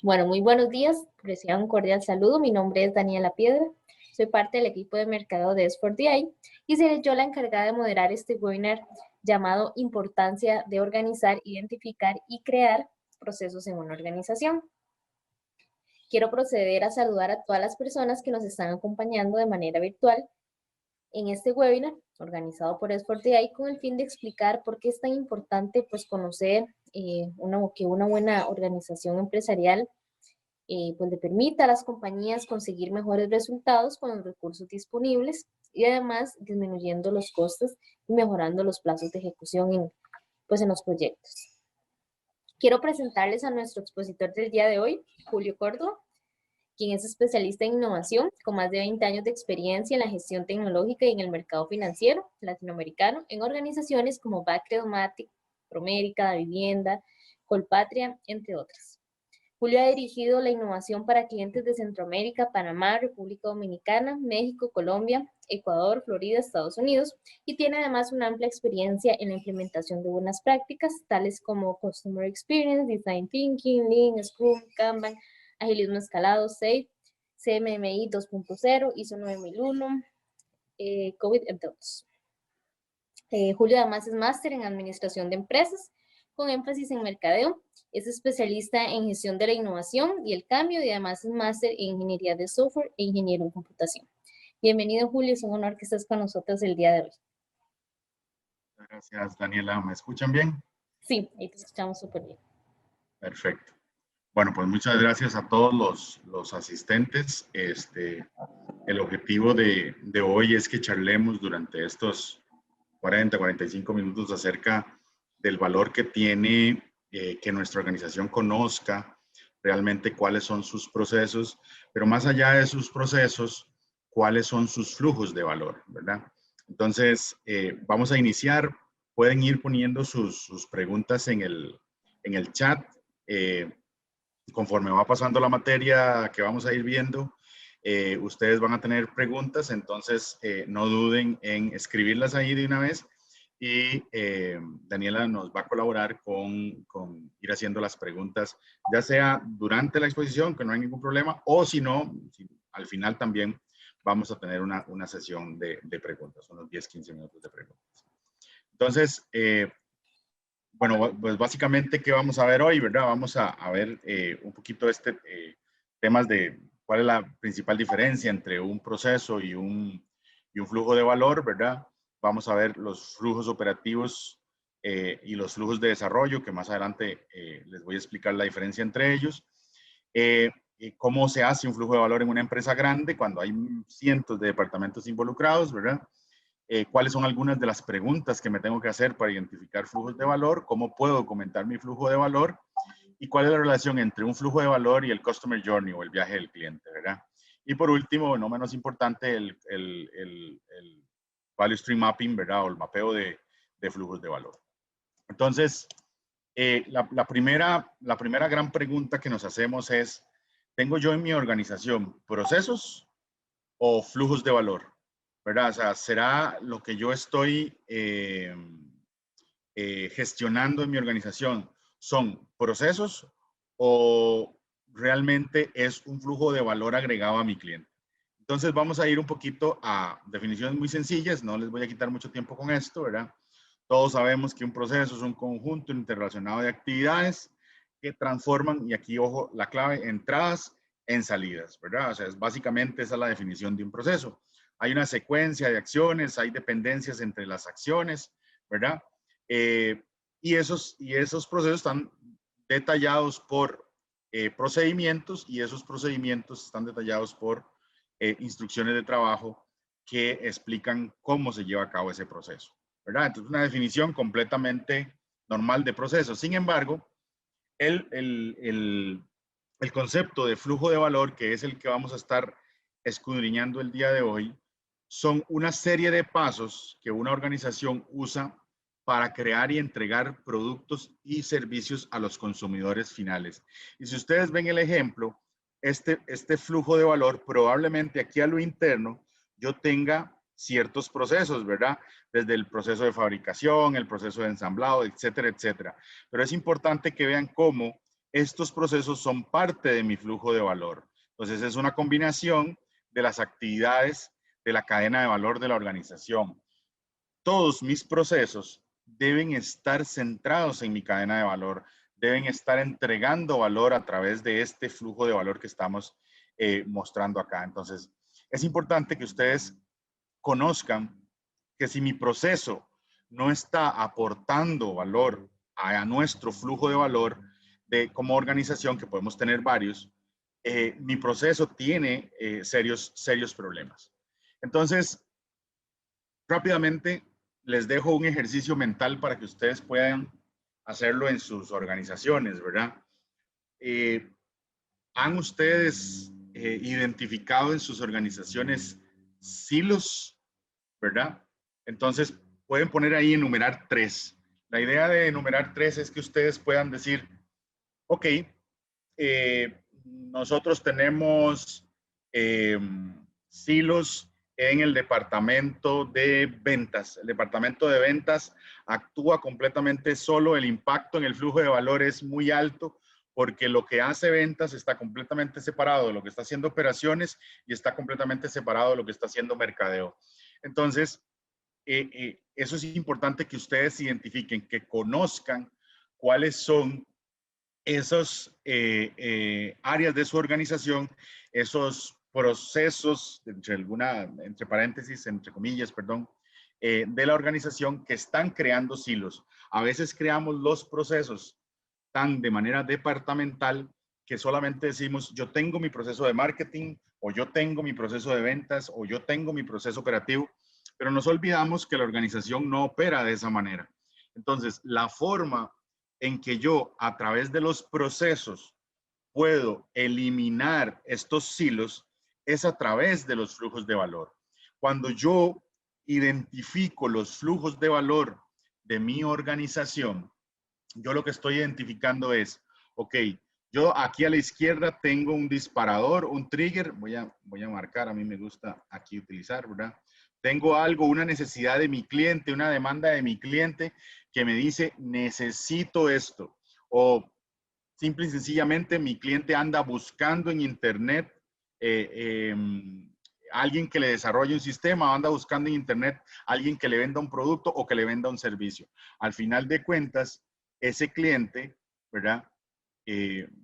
Bueno, muy buenos días. Reciban un cordial saludo. Mi nombre es Daniela Piedra. Soy parte del equipo de mercadeo de S4DI y seré yo la encargada de moderar este webinar llamado Importancia de organizar, identificar y crear procesos en una organización. Quiero proceder a saludar a todas las personas que nos están acompañando de manera virtual en este webinar organizado por S4DI con el fin de explicar por qué es tan importante pues conocer que una buena organización empresarial pues le permita a las compañías conseguir mejores resultados con los recursos disponibles y además disminuyendo los costes y mejorando los plazos de ejecución en los proyectos. Quiero presentarles a nuestro expositor del día de hoy, Julio Córdoba, quien es especialista en innovación con más de 20 años de experiencia en la gestión tecnológica y en el mercado financiero latinoamericano en organizaciones como Bacredomatic, Promérica, Da Vivienda, Colpatria, entre otras. Julio ha dirigido la innovación para clientes de Centroamérica, Panamá, República Dominicana, México, Colombia, Ecuador, Florida, Estados Unidos y tiene además una amplia experiencia en la implementación de buenas prácticas tales como Customer Experience, Design Thinking, Lean, Scrum, Kanban, Agilismo Escalado, SAFe, CMMI 2.0, ISO 9001, COVID, entre otros. Julio además es máster en Administración de Empresas, con énfasis en mercadeo. Es especialista en gestión de la innovación y el cambio y además es máster en Ingeniería de Software e Ingeniero en Computación. Bienvenido, Julio. Es un honor que estés con nosotros el día de hoy. Gracias, Daniela. ¿Me escuchan bien? Sí, ahí te escuchamos súper bien. Perfecto. Bueno, pues muchas gracias a todos los asistentes. El objetivo de hoy es que charlemos durante estos 45 minutos acerca del valor que tiene que nuestra organización conozca realmente cuáles son sus procesos, pero más allá de sus procesos, cuáles son sus flujos de valor, ¿verdad? Entonces, vamos a iniciar. Pueden ir poniendo sus preguntas en el chat. Eh, Conforme va pasando la materia que vamos a ir viendo, ustedes van a tener preguntas, entonces no duden en escribirlas ahí de una vez y Daniela nos va a colaborar con ir haciendo las preguntas, ya sea durante la exposición, que no hay ningún problema, o si no, al final también vamos a tener una sesión de preguntas, unos 10-15 minutos de preguntas. Entonces, bueno, pues básicamente, ¿qué vamos a ver hoy, verdad? Vamos a ver un poquito temas de cuál es la principal diferencia entre un proceso y un flujo de valor, ¿verdad? Vamos a ver los flujos operativos y los flujos de desarrollo, que más adelante les voy a explicar la diferencia entre ellos. Cómo se hace un flujo de valor en una empresa grande cuando hay cientos de departamentos involucrados, ¿verdad? Cuáles son algunas de las preguntas que me tengo que hacer para identificar flujos de valor, cómo puedo documentar mi flujo de valor y cuál es la relación entre un flujo de valor y el Customer Journey o el viaje del cliente, ¿verdad? Y por último, no menos importante, el Value Stream Mapping, ¿verdad? O el mapeo de flujos de valor. Entonces, la primera gran pregunta que nos hacemos es, ¿tengo yo en mi organización procesos o flujos de valor? ¿Verdad? O sea, ¿será lo que yo estoy gestionando en mi organización son procesos o realmente es un flujo de valor agregado a mi cliente? Entonces vamos a ir un poquito a definiciones muy sencillas, no les voy a quitar mucho tiempo con esto, ¿verdad? Todos sabemos que un proceso es un conjunto interrelacionado de actividades que transforman, y aquí, ojo, la clave, entradas en salidas, ¿verdad? O sea, básicamente esa es la definición de un proceso. Hay una secuencia de acciones, hay dependencias entre las acciones, ¿verdad? Y esos procesos están detallados por procedimientos y esos procedimientos están detallados por instrucciones de trabajo que explican cómo se lleva a cabo ese proceso, ¿verdad? Entonces, una definición completamente normal de proceso. Sin embargo, el concepto de flujo de valor, que es el que vamos a estar escudriñando el día de hoy, son una serie de pasos que una organización usa para crear y entregar productos y servicios a los consumidores finales. Y si ustedes ven el ejemplo, este flujo de valor, probablemente aquí a lo interno, yo tenga ciertos procesos, ¿verdad? Desde el proceso de fabricación, el proceso de ensamblado, etcétera, etcétera. Pero es importante que vean cómo estos procesos son parte de mi flujo de valor. Entonces, es una combinación de las actividades de la cadena de valor de la organización. Todos mis procesos deben estar centrados en mi cadena de valor, deben estar entregando valor a través de este flujo de valor que estamos mostrando acá. Entonces, es importante que ustedes conozcan que si mi proceso no está aportando valor a nuestro flujo de valor como organización, que podemos tener varios, mi proceso tiene serios problemas. Entonces, rápidamente les dejo un ejercicio mental para que ustedes puedan hacerlo en sus organizaciones, ¿verdad? ¿Han ustedes identificado en sus organizaciones silos, verdad? Entonces, pueden poner ahí enumerar 3. La idea de enumerar 3 es que ustedes puedan decir, ok, nosotros tenemos silos en el departamento de ventas. El departamento de ventas actúa completamente solo. El impacto en el flujo de valor es muy alto porque lo que hace ventas está completamente separado de lo que está haciendo operaciones y está completamente separado de lo que está haciendo mercadeo. Entonces, eso es importante que ustedes identifiquen, que conozcan cuáles son esas áreas de su organización, esos procesos, entre paréntesis, entre comillas, perdón, de la organización que están creando silos. A veces creamos los procesos tan de manera departamental que solamente decimos, yo tengo mi proceso de marketing, o yo tengo mi proceso de ventas, o yo tengo mi proceso operativo, pero nos olvidamos que la organización no opera de esa manera. Entonces, la forma en que yo, a través de los procesos, puedo eliminar estos silos es a través de los flujos de valor. Cuando yo identifico los flujos de valor de mi organización, yo lo que estoy identificando es, ok, yo aquí a la izquierda tengo un disparador, un trigger, voy a marcar, a mí me gusta aquí utilizar, ¿verdad? Tengo algo, una necesidad de mi cliente, una demanda de mi cliente que me dice, necesito esto. O simple y sencillamente mi cliente anda buscando en internet alguien que le desarrolle un sistema, anda buscando en internet alguien que le venda un producto o que le venda un servicio. Al final de cuentas, ese cliente, ¿verdad?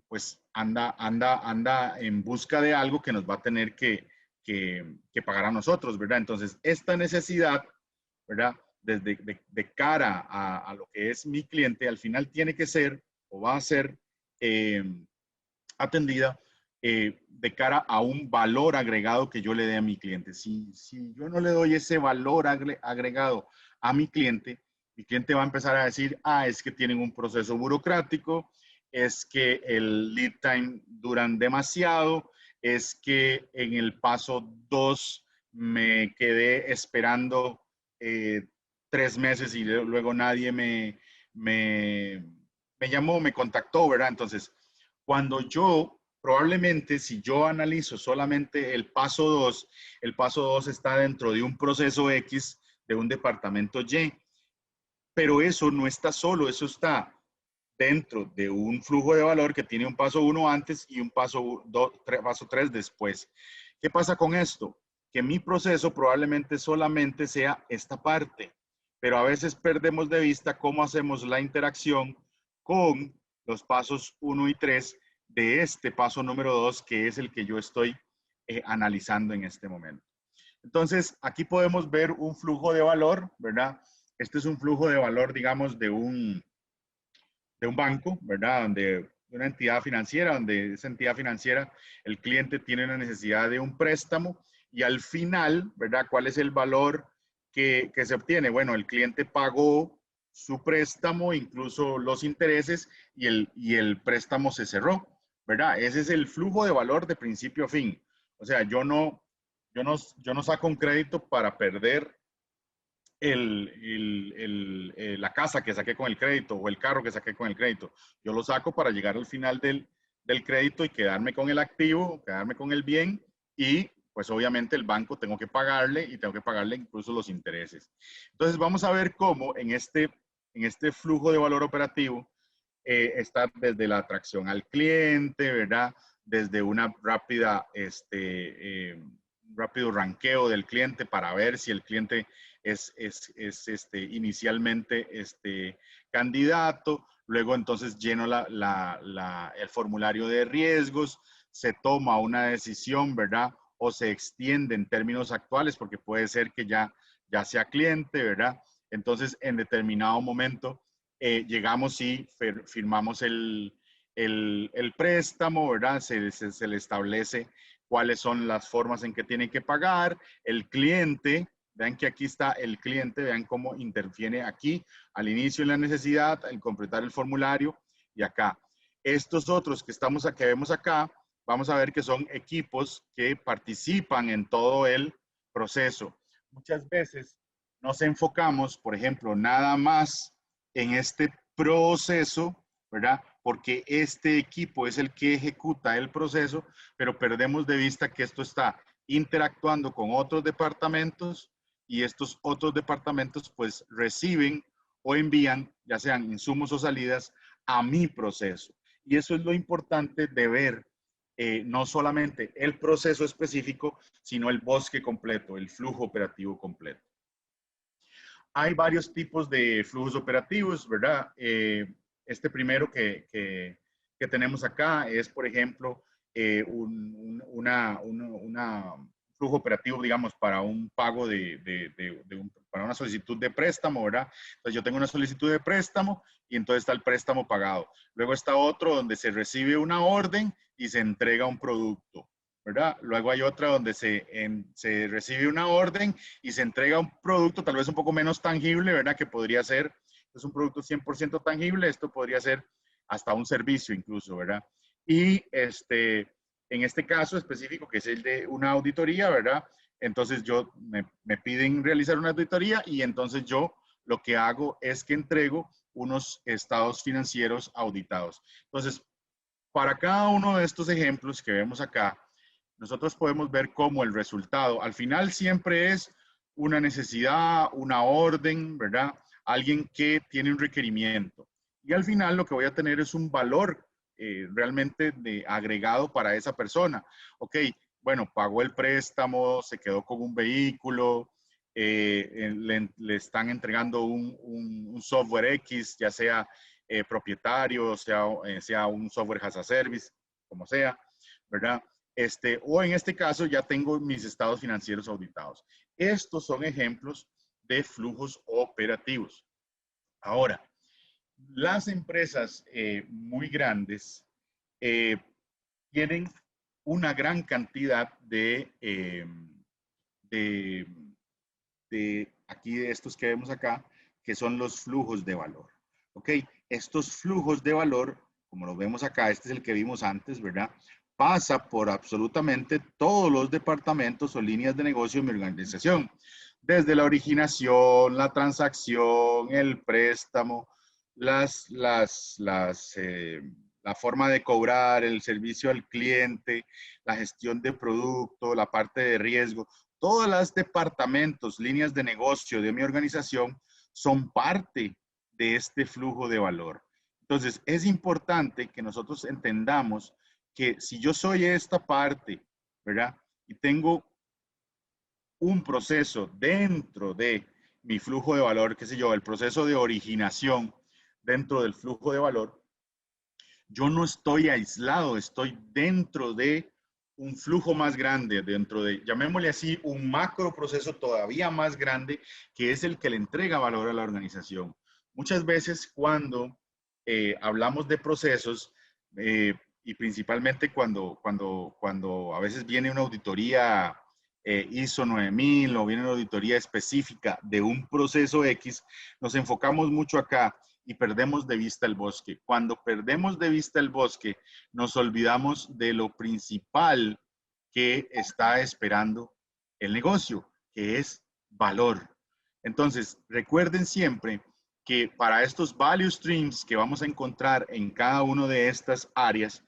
Pues anda en busca de algo que nos va a tener que pagar a nosotros, ¿verdad? Entonces, esta necesidad, ¿verdad? De cara a lo que es mi cliente, al final tiene que ser o va a ser atendida de cara a un valor agregado que yo le dé a mi cliente. Si yo no le doy ese valor agregado a mi cliente va a empezar a decir, es que tienen un proceso burocrático, es que el lead time duran demasiado, es que en el paso 2 me quedé esperando 3 meses y luego nadie me llamó, me contactó, ¿verdad? Entonces, cuando yo, probablemente si yo analizo solamente el paso 2 está dentro de un proceso X de un departamento Y, pero eso no está solo, eso está dentro de un flujo de valor que tiene un paso 1 antes y un paso 3 después. ¿Qué pasa con esto? Que mi proceso probablemente solamente sea esta parte, pero a veces perdemos de vista cómo hacemos la interacción con los pasos 1 y 3 de este paso número 2, que es el que yo estoy analizando en este momento. Entonces, aquí podemos ver un flujo de valor, ¿verdad? Este es un flujo de valor, digamos, de un banco, ¿verdad? De una entidad financiera, donde esa entidad financiera, el cliente tiene una necesidad de un préstamo y al final, ¿verdad? ¿Cuál es el valor que se obtiene? Bueno, el cliente pagó su préstamo, incluso los intereses, y el préstamo se cerró, ¿verdad? Ese es el flujo de valor de principio a fin. O sea, yo no saco un crédito para perder la casa que saqué con el crédito o el carro que saqué con el crédito. Yo lo saco para llegar al final del crédito y quedarme con el activo, quedarme con el bien y pues obviamente el banco tengo que pagarle y tengo que pagarle incluso los intereses. Entonces vamos a ver cómo en este flujo de valor operativo estar desde la atracción al cliente, ¿verdad? Desde una rápida, rápido ranqueo del cliente para ver si el cliente es inicialmente candidato. Luego entonces lleno el formulario de riesgos, se toma una decisión, ¿verdad? O se extiende en términos actuales porque puede ser que ya sea cliente, ¿verdad? Entonces en determinado momento llegamos y firmamos el préstamo, ¿verdad? Se le establece cuáles son las formas en que tiene que pagar. El cliente, vean que aquí está el cliente, vean cómo interviene aquí al inicio en la necesidad, al completar el formulario y acá. Estos otros que vemos acá, vamos a ver que son equipos que participan en todo el proceso. Muchas veces nos enfocamos, por ejemplo, nada más en este proceso, ¿verdad? Porque este equipo es el que ejecuta el proceso, pero perdemos de vista que esto está interactuando con otros departamentos y estos otros departamentos pues reciben o envían, ya sean insumos o salidas, a mi proceso. Y eso es lo importante de ver no solamente el proceso específico, sino el bosque completo, el flujo operativo completo. Hay varios tipos de flujos operativos, ¿verdad? Este primero que tenemos acá es, por ejemplo, un flujo operativo, digamos, para un pago para una solicitud de préstamo, ¿verdad? Entonces yo tengo una solicitud de préstamo y entonces está el préstamo pagado. Luego está otro donde se recibe una orden y se entrega un producto, ¿verdad? Luego hay otra donde se recibe una orden y se entrega un producto tal vez un poco menos tangible, ¿verdad? Que podría ser, es un producto 100% tangible, esto podría ser hasta un servicio incluso, ¿verdad? Y en este caso específico, que es el de una auditoría, ¿verdad? Entonces me piden realizar una auditoría y entonces yo lo que hago es que entrego unos estados financieros auditados. Entonces, para cada uno de estos ejemplos que vemos acá, nosotros podemos ver cómo el resultado al final siempre es una necesidad, una orden, ¿verdad? Alguien que tiene un requerimiento. Y al final lo que voy a tener es un valor realmente agregado para esa persona. Ok, bueno, pagó el préstamo, se quedó con un vehículo, le están entregando un software X, ya sea propietario, sea un software as a service, como sea, ¿verdad? O en este caso ya tengo mis estados financieros auditados. Estos son ejemplos de flujos operativos. Ahora, las empresas muy grandes tienen una gran cantidad de aquí de estos que vemos acá, que son los flujos de valor. ¿Ok? Estos flujos de valor, como lo vemos acá, este es el que vimos antes, ¿verdad? Pasa por absolutamente todos los departamentos o líneas de negocio de mi organización. Desde la originación, la transacción, el préstamo, la forma de cobrar, el servicio al cliente, la gestión de producto, la parte de riesgo. Todos los departamentos, líneas de negocio de mi organización son parte de este flujo de valor. Entonces, es importante que nosotros entendamos que si yo soy esta parte, ¿verdad? Y tengo un proceso dentro de mi flujo de valor, qué sé yo, el proceso de originación dentro del flujo de valor, yo no estoy aislado, estoy dentro de un flujo más grande, dentro de, llamémosle así, un macro proceso todavía más grande, que es el que le entrega valor a la organización. Muchas veces cuando hablamos de procesos, y principalmente cuando a veces viene una auditoría ISO 9000 o viene una auditoría específica de un proceso X, nos enfocamos mucho acá y perdemos de vista el bosque. Cuando perdemos de vista el bosque, nos olvidamos de lo principal que está esperando el negocio, que es valor. Entonces, recuerden siempre que para estos value streams que vamos a encontrar en cada una de estas áreas,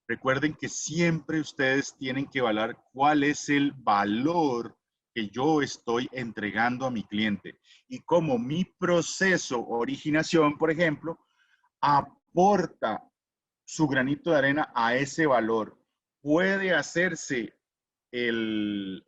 recuerden que siempre ustedes tienen que evaluar cuál es el valor que yo estoy entregando a mi cliente y cómo mi proceso originación, por ejemplo, aporta su granito de arena a ese valor, puede hacerse el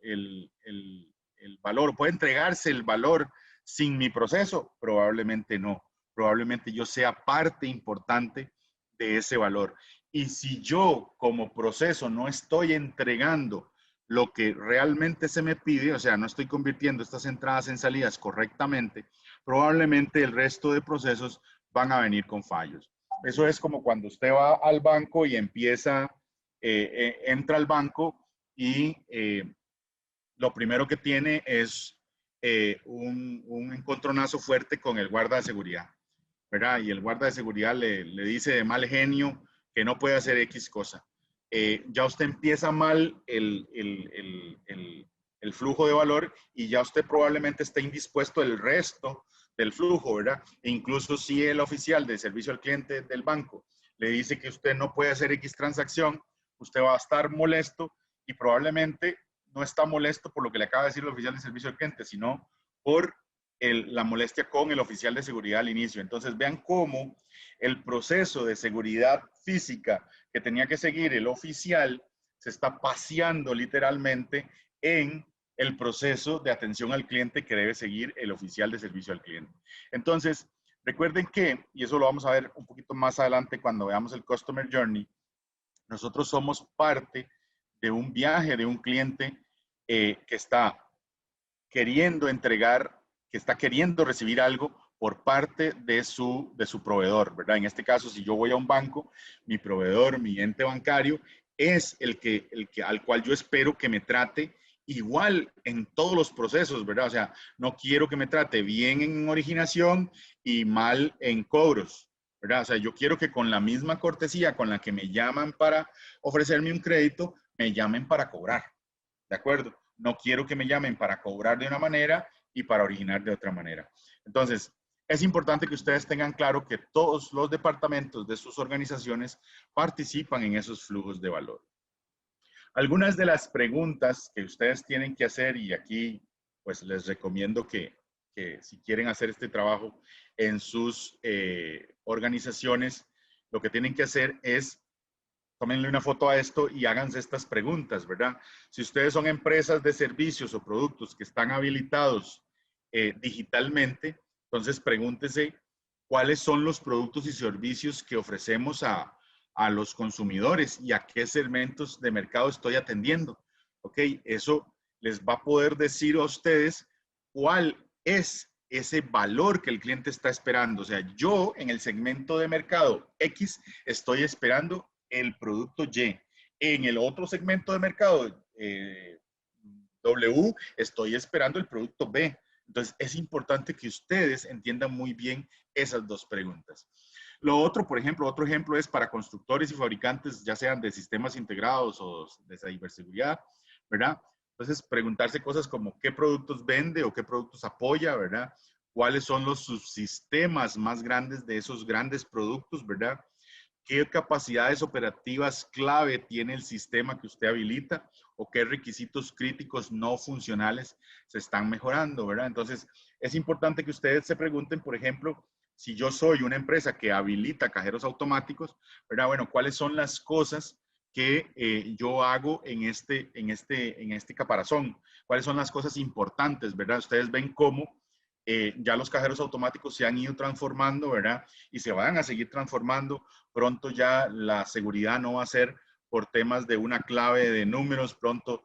valor, puede entregarse el valor sin mi proceso, probablemente no. Probablemente yo sea parte importante de ese valor. Y si yo como proceso no estoy entregando lo que realmente se me pide, o sea, no estoy convirtiendo estas entradas en salidas correctamente, probablemente el resto de procesos van a venir con fallos. Eso es como cuando usted va al banco y empieza, entra al banco y lo primero que tiene es un encontronazo fuerte con el guarda de seguridad, ¿verdad? Y el guarda de seguridad le dice de mal genio que no puede hacer X cosa. Ya usted empieza mal el flujo de valor y ya usted probablemente está indispuesto el resto del flujo, ¿verdad? E incluso si el oficial de servicio al cliente del banco le dice que usted no puede hacer X transacción, usted va a estar molesto y probablemente no está molesto por lo que le acaba de decir el oficial de servicio al cliente, sino por la molestia con el oficial de seguridad al inicio. Entonces vean cómo el proceso de seguridad física que tenía que seguir el oficial se está paseando literalmente en el proceso de atención al cliente que debe seguir el oficial de servicio al cliente. Entonces, recuerden que, y eso lo vamos a ver un poquito más adelante cuando veamos el Customer Journey, nosotros somos parte de un viaje de un cliente que está queriendo entregar, que está queriendo recibir algo por parte de su proveedor, ¿verdad? En este caso, si yo voy a un banco, mi proveedor, mi ente bancario, es al cual yo espero que me trate igual en todos los procesos, ¿verdad? O sea, no quiero que me trate bien en originación y mal en cobros, ¿verdad? O sea, yo quiero que con la misma cortesía con la que me llaman para ofrecerme un crédito, me llamen para cobrar, ¿de acuerdo? No quiero que me llamen para cobrar de una manera y para originar de otra manera. Entonces, es importante que ustedes tengan claro que todos los departamentos de sus organizaciones participan en esos flujos de valor. Algunas de las preguntas que ustedes tienen que hacer, y aquí pues les recomiendo que si quieren hacer este trabajo en sus organizaciones, lo que tienen que hacer es tómenle una foto a esto y háganse estas preguntas, ¿verdad? Si ustedes son empresas de servicios o productos que están habilitados digitalmente, entonces pregúntese cuáles son los productos y servicios que ofrecemos a los consumidores y a qué segmentos de mercado estoy atendiendo. ¿Ok? Eso les va a poder decir a ustedes cuál es ese valor que el cliente está esperando. O sea, yo en el segmento de mercado X estoy esperando el producto Y. En el otro segmento de mercado W estoy esperando el producto B. Entonces es importante que ustedes entiendan muy bien esas dos preguntas. Lo otro, por ejemplo, otro ejemplo es para constructores y fabricantes, ya sean de sistemas integrados o de ciberseguridad, ¿verdad? Entonces, preguntarse cosas como qué productos vende o qué productos apoya, ¿verdad? ¿Cuáles son los subsistemas más grandes de esos grandes productos, ¿verdad? ¿Qué capacidades operativas clave tiene el sistema que usted habilita o qué requisitos críticos no funcionales se están mejorando, ¿verdad? Entonces, es importante que ustedes se pregunten, por ejemplo, si yo soy una empresa que habilita cajeros automáticos, ¿verdad? Bueno, ¿cuáles son las cosas que yo hago en este caparazón? ¿Cuáles son las cosas importantes, ¿verdad? Ustedes ven cómo ya los cajeros automáticos se han ido transformando, ¿verdad? Y se van a seguir transformando. Pronto ya la seguridad no va a ser por temas de una clave de números, pronto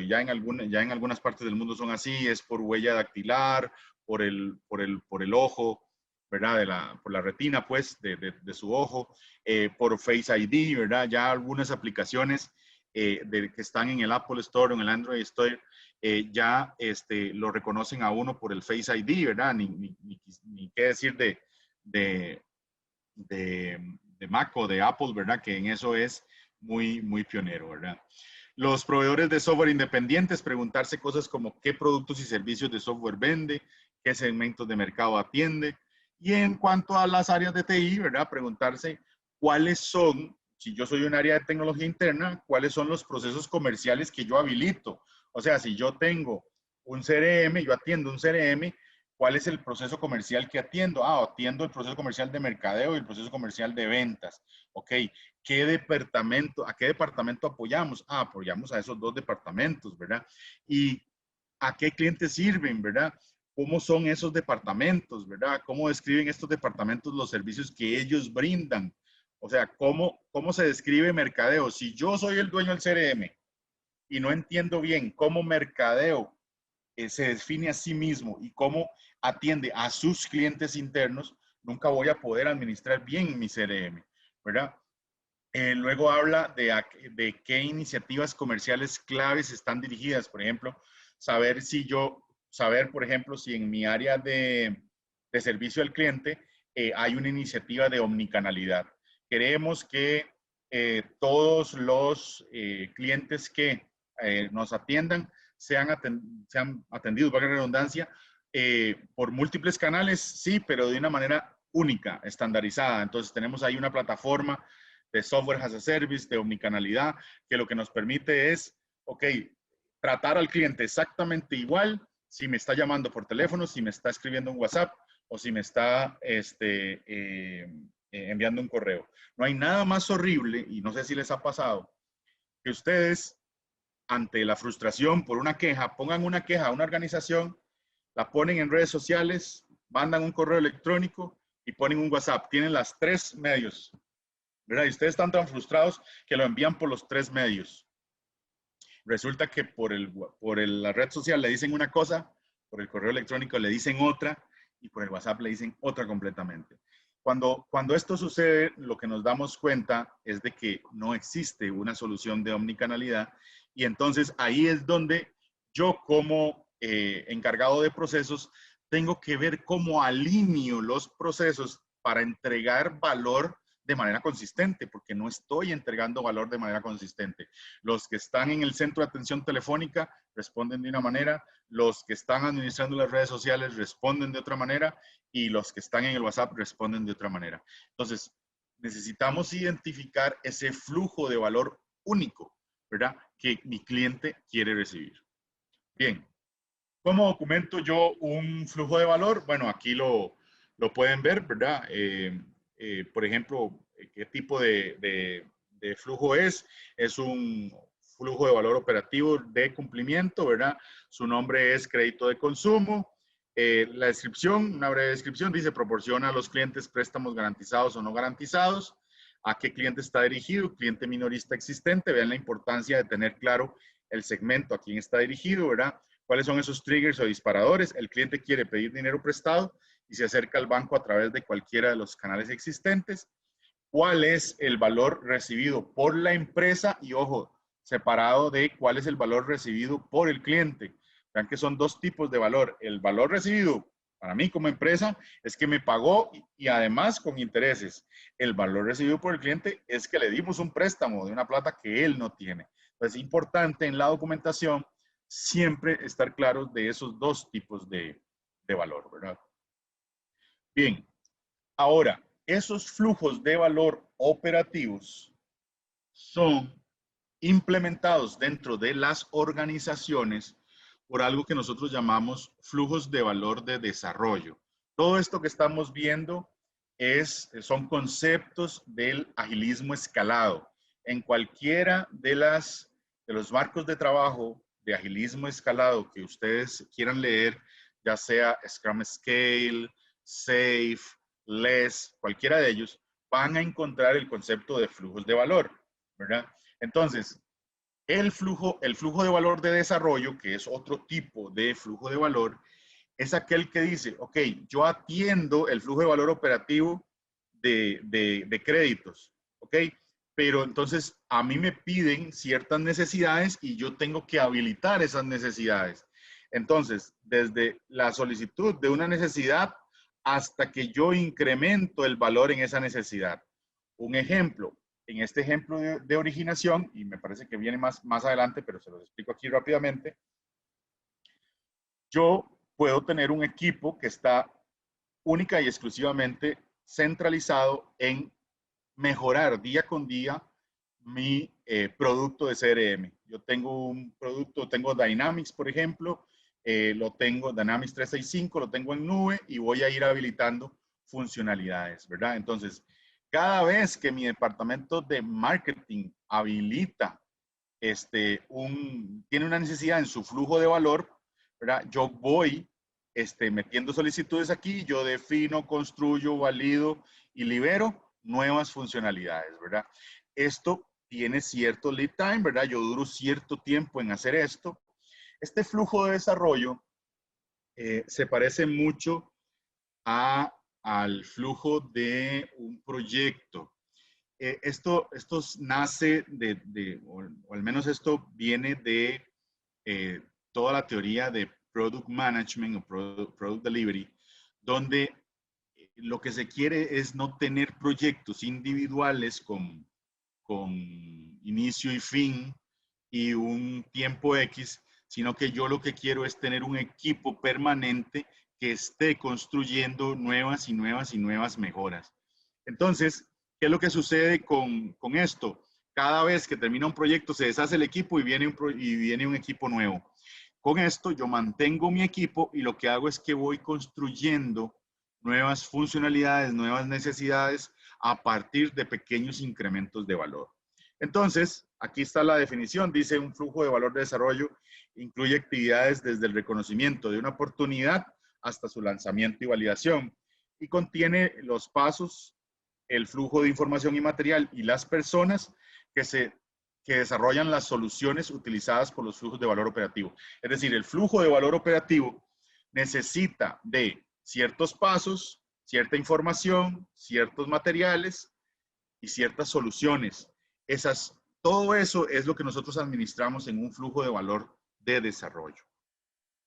ya en algunas partes del mundo son así, es por huella dactilar, por el ojo, ¿verdad? Por la retina, pues, de su ojo, por Face ID, ¿verdad? Ya algunas aplicaciones que están en el Apple Store o en el Android Store ya lo reconocen a uno por el Face ID, ¿verdad? Ni qué decir de, de Mac o de Apple, ¿verdad? Que en eso es muy, muy pionero, ¿verdad? Los proveedores de software independientes, preguntarse cosas como qué productos y servicios de software vende, qué segmentos de mercado atiende. Y en cuanto a las áreas de TI, ¿verdad? Preguntarse cuáles son, si yo soy un área de tecnología interna, cuáles son los procesos comerciales que yo habilito. O sea, si yo tengo un CRM, yo atiendo un CRM, ¿Cuál es el proceso comercial que atiendo? Ah, atiendo el proceso comercial de mercadeo y el proceso comercial de ventas. Ok, ¿qué departamento, a qué departamento apoyamos? Ah, apoyamos a esos dos departamentos, ¿verdad? ¿Y a qué clientes sirven, verdad? ¿Cómo son esos departamentos, verdad? ¿Cómo describen estos departamentos los servicios que ellos brindan? O sea, ¿cómo se describe mercadeo? Si yo soy el dueño del CRM y no entiendo bien cómo mercadeo se define a sí mismo y cómo atiende a sus clientes internos, nunca voy a poder administrar bien mi CRM, ¿verdad? Luego habla de qué iniciativas comerciales claves están dirigidas. Por ejemplo, saber, por ejemplo, si en mi área de servicio al cliente hay una iniciativa de omnicanalidad. Queremos que todos los clientes que nos atiendan sean atendidos, valga la redundancia, por múltiples canales, sí, pero de una manera única, estandarizada. Entonces tenemos ahí una plataforma de software as a service, de omnicanalidad, que lo que nos permite es, ok, tratar al cliente exactamente igual si me está llamando por teléfono, si me está escribiendo un WhatsApp o si me está enviando un correo. No hay nada más horrible, y no sé si les ha pasado, que ustedes, ante la frustración por una queja, pongan una queja a una organización, la ponen en redes sociales, mandan un correo electrónico y ponen un WhatsApp. Tienen las 3 medios, ¿verdad? Y ustedes están tan frustrados que lo envían por los 3 medios. Resulta que la red social le dicen una cosa, por el correo electrónico le dicen otra y por el WhatsApp le dicen otra completamente. Cuando esto sucede, lo que nos damos cuenta es de que no existe una solución de omnicanalidad y entonces ahí es donde yo como encargado de procesos tengo que ver cómo alineo los procesos para entregar valor de manera consistente, porque no estoy entregando valor de manera consistente. Los que están en el centro de atención telefónica responden de una manera, los que están administrando las redes sociales responden de otra manera y los que están en el WhatsApp responden de otra manera. Entonces, necesitamos identificar ese flujo de valor único, ¿verdad? Que mi cliente quiere recibir. Bien, ¿cómo documento yo un flujo de valor? Bueno, aquí lo pueden ver, ¿verdad? Por ejemplo, ¿qué tipo de flujo es? Es un flujo de valor operativo de cumplimiento, ¿verdad? Su nombre es crédito de consumo. La descripción, una breve descripción, dice proporciona a los clientes préstamos garantizados o no garantizados. ¿A qué cliente está dirigido? Cliente minorista existente. Vean la importancia de tener claro el segmento a quién está dirigido, ¿verdad? ¿Cuáles son esos triggers o disparadores? El cliente quiere pedir dinero prestado y se acerca al banco a través de cualquiera de los canales existentes. ¿Cuál es el valor recibido por la empresa? Y ojo, separado de cuál es el valor recibido por el cliente. Vean que son dos tipos de valor. El valor recibido para mí como empresa es que me pagó y además con intereses. El valor recibido por el cliente es que le dimos un préstamo de una plata que él no tiene. Entonces es importante en la documentación siempre estar claros de esos dos tipos de valor, ¿verdad? Bien, ahora, esos flujos de valor operativos son implementados dentro de las organizaciones por algo que nosotros llamamos flujos de valor de desarrollo. Todo esto que estamos viendo son conceptos del agilismo escalado. En cualquiera de los marcos de trabajo de agilismo escalado que ustedes quieran leer, ya sea Scrum Scale, SAFe, LESS, cualquiera de ellos, van a encontrar el concepto de flujos de valor, ¿verdad? Entonces, el flujo de valor de desarrollo, que es otro tipo de flujo de valor, es aquel que dice, ok, yo atiendo el flujo de valor operativo de créditos, ok, pero entonces a mí me piden ciertas necesidades y yo tengo que habilitar esas necesidades. Entonces, desde la solicitud de una necesidad hasta que yo incremento el valor en esa necesidad. Un ejemplo, en este ejemplo de originación, y me parece que viene más adelante, pero se los explico aquí rápidamente, yo puedo tener un equipo que está única y exclusivamente centralizado en mejorar día con día mi producto de CRM. Yo tengo un producto, tengo Dynamics, por ejemplo, lo tengo, Dynamics 365, lo tengo en nube y voy a ir habilitando funcionalidades, ¿verdad? Entonces, cada vez que mi departamento de marketing habilita tiene una necesidad en su flujo de valor, ¿verdad? Yo voy metiendo solicitudes aquí, yo defino, construyo, valido y libero nuevas funcionalidades, ¿verdad? Esto tiene cierto lead time, ¿verdad? Yo duro cierto tiempo en hacer esto. Este flujo de desarrollo se parece mucho al flujo de un proyecto. Esto nace o al menos esto viene de toda la teoría de Product Management o Product Delivery, donde lo que se quiere es no tener proyectos individuales con inicio y fin y un tiempo X, sino que yo lo que quiero es tener un equipo permanente que esté construyendo nuevas y nuevas y nuevas mejoras. Entonces, ¿qué es lo que sucede con esto? Cada vez que termina un proyecto se deshace el equipo y viene un equipo nuevo. Con esto yo mantengo mi equipo y lo que hago es que voy construyendo nuevas funcionalidades, nuevas necesidades a partir de pequeños incrementos de valor. Entonces, aquí está la definición, dice un flujo de valor de desarrollo, incluye actividades desde el reconocimiento de una oportunidad hasta su lanzamiento y validación y contiene los pasos, el flujo de información y material y las personas que desarrollan las soluciones utilizadas por los flujos de valor operativo. Es decir, el flujo de valor operativo necesita de ciertos pasos, cierta información, ciertos materiales y ciertas soluciones. Todo eso es lo que nosotros administramos en un flujo de valor de desarrollo.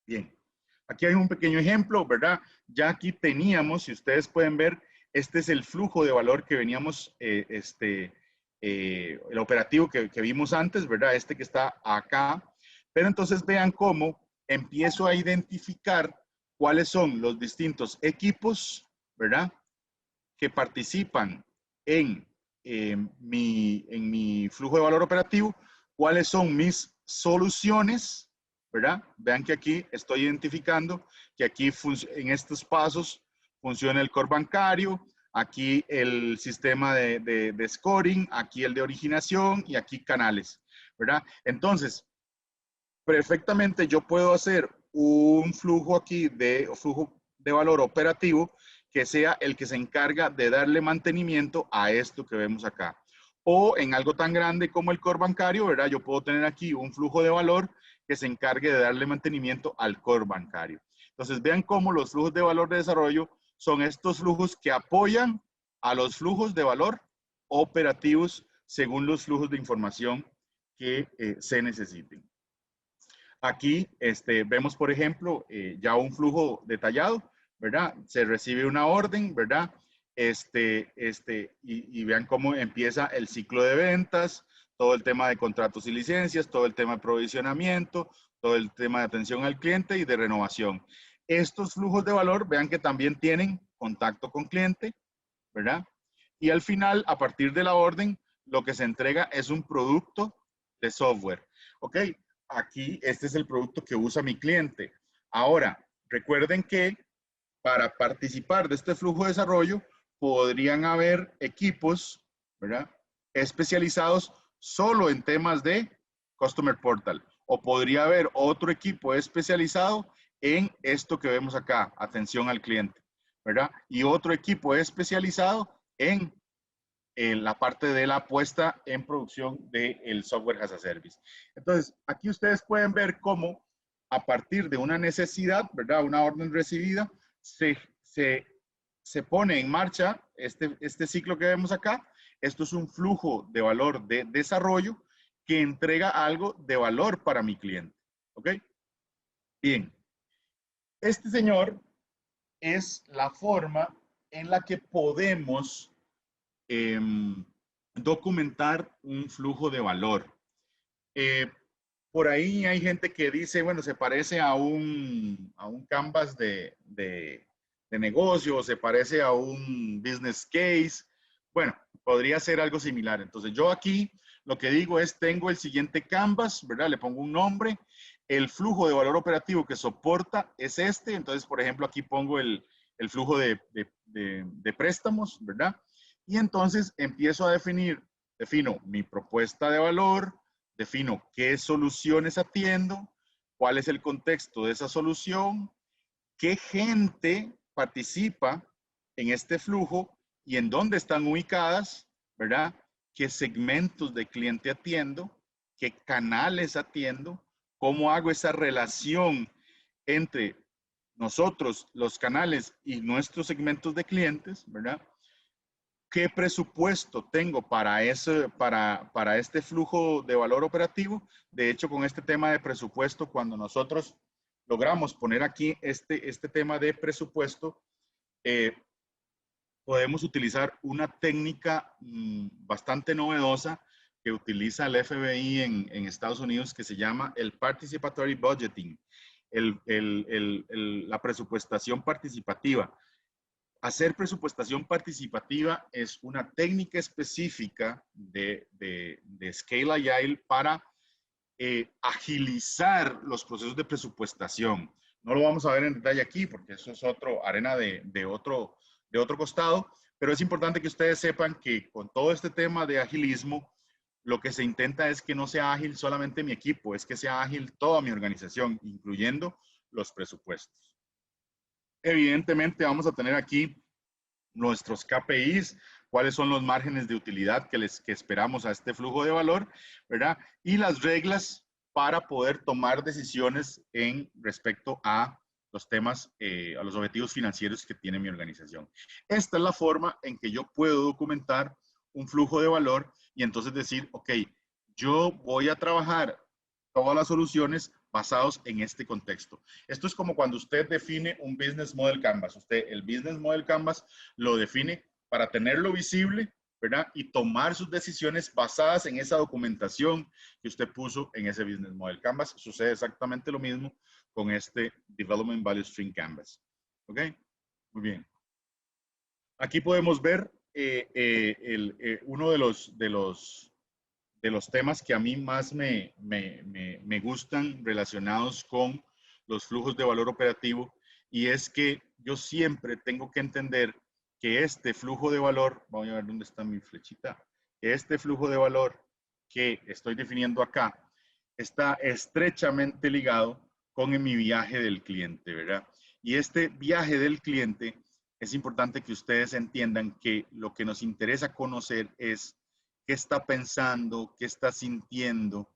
Bien, aquí hay un pequeño ejemplo, ¿verdad? Ya aquí teníamos, si ustedes pueden ver, este es el flujo de valor que veníamos, el operativo que vimos antes, ¿verdad? Este que está acá. Pero entonces vean cómo empiezo a identificar cuáles son los distintos equipos, ¿verdad? Que participan en mi flujo de valor operativo, cuáles son mis soluciones, ¿verdad? Vean que aquí estoy identificando que aquí en estos pasos funciona el core bancario, aquí el sistema de scoring, aquí el de originación y aquí canales, ¿verdad? Entonces, perfectamente yo puedo hacer un flujo aquí flujo de valor operativo que sea el que se encarga de darle mantenimiento a esto que vemos acá. O en algo tan grande como el core bancario, ¿verdad? Yo puedo tener aquí un flujo de valor que se encargue de darle mantenimiento al core bancario. Entonces, vean cómo los flujos de valor de desarrollo son estos flujos que apoyan a los flujos de valor operativos según los flujos de información que se necesiten. Aquí vemos, por ejemplo, ya un flujo detallado, ¿verdad? Se recibe una orden, ¿verdad? Y vean cómo empieza el ciclo de ventas, todo el tema de contratos y licencias, todo el tema de provisionamiento, todo el tema de atención al cliente y de renovación. Estos flujos de valor, vean que también tienen contacto con cliente, ¿verdad? Y al final, a partir de la orden, lo que se entrega es un producto de software. ¿Ok? Aquí, este es el producto que usa mi cliente. Ahora, recuerden que para participar de este flujo de desarrollo, podrían haber equipos, ¿verdad? Especializados solo en temas de Customer Portal. O podría haber otro equipo especializado en esto que vemos acá, atención al cliente, ¿verdad? Y otro equipo especializado en la parte de la puesta en producción del software as a service. Entonces, aquí ustedes pueden ver cómo a partir de una necesidad, ¿verdad? Una orden recibida, se pone en marcha este ciclo que vemos acá. Esto es un flujo de valor de desarrollo que entrega algo de valor para mi cliente. ¿Ok? Bien. Este señor es la forma en la que podemos documentar un flujo de valor. Por ahí hay gente que dice, bueno, se parece a un canvas de negocio, se parece a un business case. Bueno, podría ser algo similar. Entonces yo aquí lo que digo es, tengo el siguiente canvas, ¿verdad? Le pongo un nombre. el flujo de valor operativo que soporta es este. Entonces, por ejemplo, aquí pongo el flujo de préstamos, ¿verdad? Y entonces empiezo a defino mi propuesta de valor, defino qué soluciones atiendo, cuál es el contexto de esa solución, qué gente participa en este flujo y en dónde están ubicadas, ¿verdad? ¿Qué segmentos de cliente atiendo? ¿Qué canales atiendo? ¿Cómo hago esa relación entre nosotros, los canales y nuestros segmentos de clientes, ¿verdad? ¿Qué presupuesto tengo para este flujo de valor operativo? De hecho, con este tema de presupuesto, cuando nosotros logramos poner aquí este tema de presupuesto, podemos utilizar una técnica bastante novedosa que utiliza el FBI en Estados Unidos, que se llama el Participatory Budgeting, la presupuestación participativa. Hacer presupuestación participativa es una técnica específica de Scale Agile para agilizar los procesos de presupuestación. No lo vamos a ver en detalle aquí porque eso es arena de otro costado, pero es importante que ustedes sepan que con todo este tema de agilismo, lo que se intenta es que no sea ágil solamente mi equipo, es que sea ágil toda mi organización, incluyendo los presupuestos. Evidentemente vamos a tener aquí nuestros KPIs, cuáles son los márgenes de utilidad que esperamos a este flujo de valor, ¿verdad? Y las reglas para poder tomar decisiones en respecto a los temas, a los objetivos financieros que tiene mi organización. Esta es la forma en que yo puedo documentar un flujo de valor y entonces decir, ok, yo voy a trabajar todas las soluciones basados en este contexto. Esto es como cuando usted define un Business Model Canvas. Usted el Business Model Canvas lo define para tenerlo visible, ¿verdad? Y tomar sus decisiones basadas en esa documentación que usted puso en ese Business Model Canvas. Sucede exactamente lo mismo con este Development Value Stream Canvas. ¿Ok? Muy bien. Aquí podemos ver uno de los temas que a mí más me gustan relacionados con los flujos de valor operativo, y es que yo siempre tengo que entender que este flujo de valor, voy a ver dónde está mi flechita, que este flujo de valor que estoy definiendo acá está estrechamente ligado con mi viaje del cliente, ¿verdad? Y este viaje del cliente es importante que ustedes entiendan que lo que nos interesa conocer es qué está pensando, qué está sintiendo,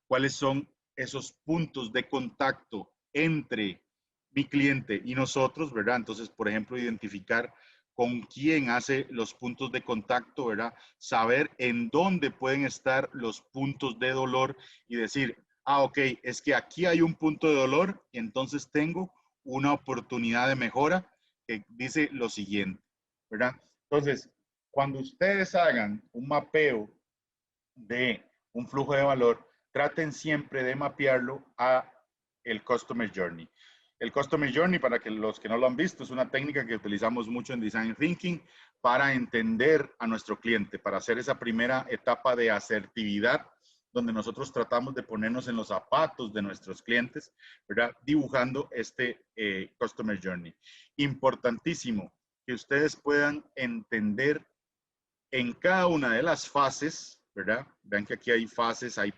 cuáles son esos puntos de contacto entre mi cliente y nosotros, ¿verdad? Entonces, por ejemplo, identificar con quién hace los puntos de contacto, ¿verdad? Saber en dónde pueden estar los puntos de dolor y decir, ah, ok, es que aquí hay un punto de dolor, y entonces tengo una oportunidad de mejora que dice lo siguiente, ¿verdad? Entonces, cuando ustedes hagan un mapeo de un flujo de valor, traten siempre de mapearlo a el Customer Journey. El Customer Journey, para que los que no lo han visto, es una técnica que utilizamos mucho en Design Thinking para entender a nuestro cliente, para hacer esa primera etapa de asertividad, donde nosotros tratamos de ponernos en los zapatos de nuestros clientes, ¿verdad? Dibujando este Customer Journey. Importantísimo que ustedes puedan entender en cada una de las fases, ¿verdad? Vean que aquí hay fases, hay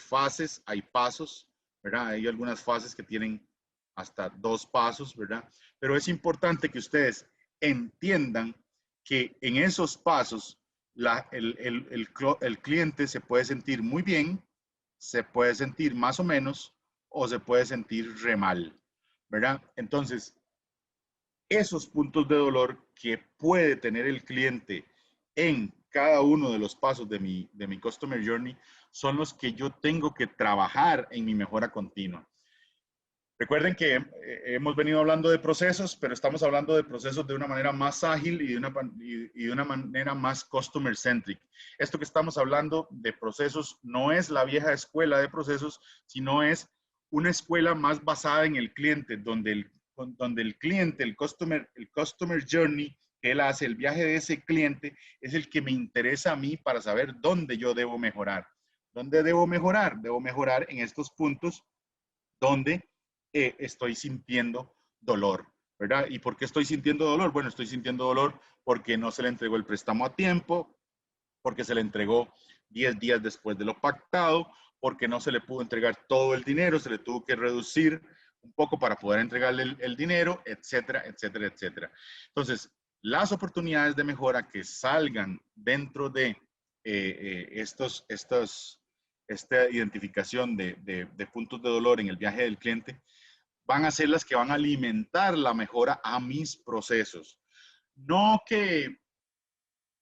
pasos, ¿verdad? Hay algunas fases que tienen hasta 2 pasos, ¿verdad? Pero es importante que ustedes entiendan que en esos pasos el cliente se puede sentir muy bien, se puede sentir más o menos, o se puede sentir re mal, ¿verdad? Entonces, esos puntos de dolor que puede tener el cliente en cada uno de los pasos de mi Customer Journey son los que yo tengo que trabajar en mi mejora continua. Recuerden que hemos venido hablando de procesos, pero estamos hablando de procesos de una manera más ágil y de una manera más customer centric. Esto que estamos hablando de procesos no es la vieja escuela de procesos, sino es una escuela más basada en el cliente, donde el cliente, el customer journey que él hace, el viaje de ese cliente, es el que me interesa a mí para saber dónde yo debo mejorar. ¿Dónde debo mejorar? Debo mejorar en estos puntos donde estoy sintiendo dolor, ¿verdad? ¿Y por qué estoy sintiendo dolor? Bueno, estoy sintiendo dolor porque no se le entregó el préstamo a tiempo, porque se le entregó 10 días después de lo pactado, porque no se le pudo entregar todo el dinero, se le tuvo que reducir un poco para poder entregarle el dinero, etcétera, etcétera, etcétera. Entonces, las oportunidades de mejora que salgan dentro de esta identificación de puntos de dolor en el viaje del cliente van a ser las que van a alimentar la mejora a mis procesos. No que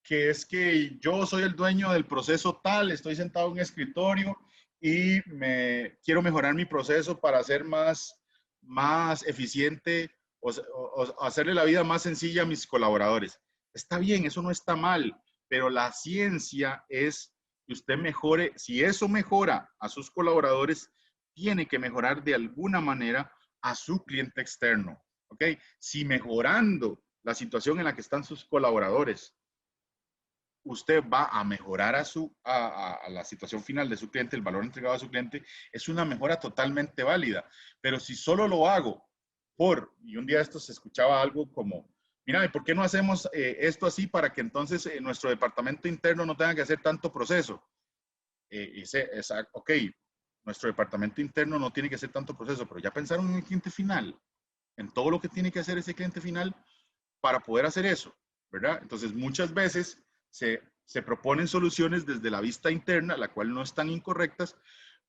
es que yo soy el dueño del proceso tal, estoy sentado en un escritorio y quiero mejorar mi proceso para hacer más eficiente o hacerle la vida más sencilla a mis colaboradores. Está bien, eso no está mal, pero la ciencia es que usted mejore, si eso mejora a sus colaboradores, tiene que mejorar de alguna manera a su cliente externo, ¿ok? Si mejorando la situación en la que están sus colaboradores, usted va a mejorar a la situación final de su cliente, el valor entregado a su cliente, es una mejora totalmente válida. Pero si solo lo hago y un día esto se escuchaba algo como, mira, ¿y por qué no hacemos esto así para que entonces nuestro departamento interno no tenga que hacer tanto proceso? Ok, nuestro departamento interno no tiene que hacer tanto proceso, pero ya pensaron en el cliente final, en todo lo que tiene que hacer ese cliente final para poder hacer eso, ¿verdad? Entonces, muchas veces se proponen soluciones desde la vista interna, la cual no están incorrectas,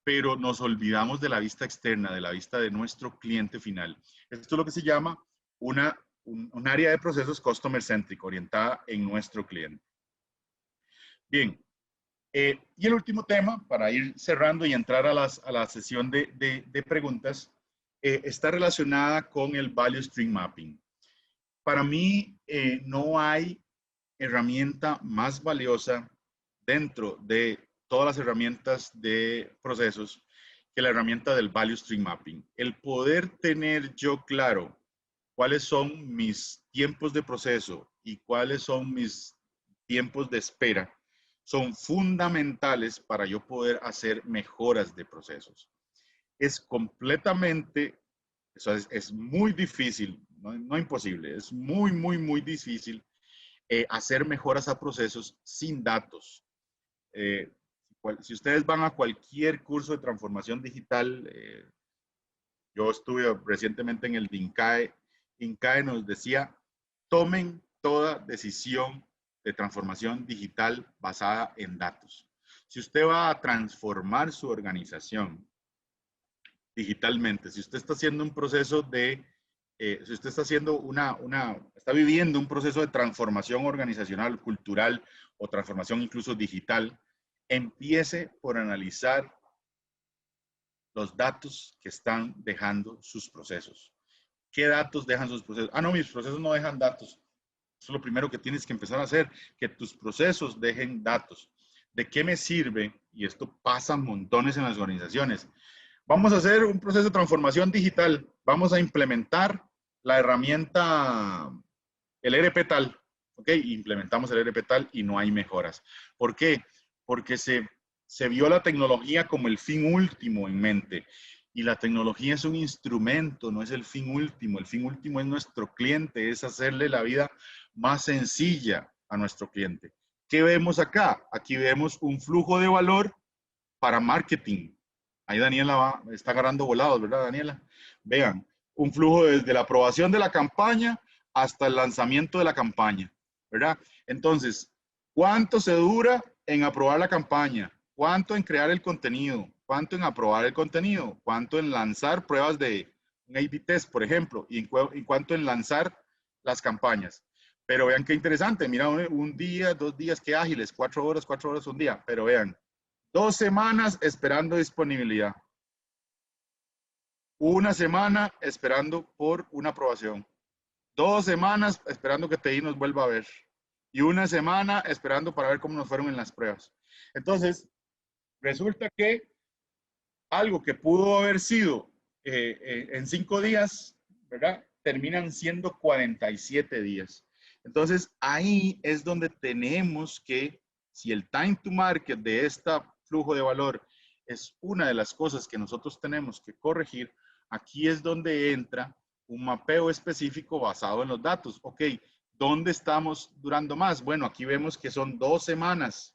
pero nos olvidamos de la vista externa, de la vista de nuestro cliente final. Esto es lo que se llama un área de procesos customer centric, orientada en nuestro cliente. Bien, y el último tema, para ir cerrando y entrar a la sesión de preguntas, está relacionada con el Value Stream Mapping. Para mí, no hay herramienta más valiosa dentro de todas las herramientas de procesos que la herramienta del Value Stream Mapping. El poder tener yo claro cuáles son mis tiempos de proceso y cuáles son mis tiempos de espera son fundamentales para yo poder hacer mejoras de procesos. Es completamente, eso es muy difícil, no imposible, es muy, muy, muy difícil hacer mejoras a procesos sin datos. Eh, si ustedes van a cualquier curso de transformación digital, yo estuve recientemente en el de INCAE. INCAE nos decía, tomen toda decisión de transformación digital basada en datos. Si usted va a transformar su organización digitalmente, si usted está haciendo un proceso si usted está haciendo está viviendo un proceso de transformación organizacional, cultural o transformación incluso digital, empiece por analizar los datos que están dejando sus procesos. ¿Qué datos dejan sus procesos? Ah, no, mis procesos no dejan datos. Eso es lo primero que tienes que empezar a hacer, que tus procesos dejen datos. ¿De qué me sirve? Y esto pasa montones en las organizaciones. Vamos a hacer un proceso de transformación digital. Vamos a implementar la herramienta, el ERP tal. ¿Ok? Implementamos el ERP tal y no hay mejoras. ¿Por qué? Porque se vio la tecnología como el fin último en mente. Y la tecnología es un instrumento, no es el fin último. El fin último es nuestro cliente, es hacerle la vida más sencilla a nuestro cliente. ¿Qué vemos acá? Aquí vemos un flujo de valor para marketing. Ahí Daniela está agarrando volados, ¿verdad, Daniela? Vean, un flujo desde la aprobación de la campaña hasta el lanzamiento de la campaña, ¿verdad? Entonces, ¿cuánto se dura en aprobar la campaña? ¿Cuánto en crear el contenido? ¿Cuánto en aprobar el contenido? ¿Cuánto en lanzar pruebas de un A/B test, por ejemplo? ¿Y en cuánto en lanzar las campañas? Pero vean qué interesante, mira, un día, 2 días, qué ágiles, 4 horas un día, pero vean, 2 semanas esperando disponibilidad. Una semana esperando por una aprobación. 2 semanas esperando que TI nos vuelva a ver. Y una semana esperando para ver cómo nos fueron en las pruebas. Entonces, resulta que algo que pudo haber sido en 5 días, ¿verdad? Terminan siendo 47 días. Entonces, ahí es donde tenemos que, si el time to market de este flujo de valor es una de las cosas que nosotros tenemos que corregir. Aquí es donde entra un mapeo específico basado en los datos. Ok, ¿dónde estamos durando más? Bueno, aquí vemos que son 2 semanas,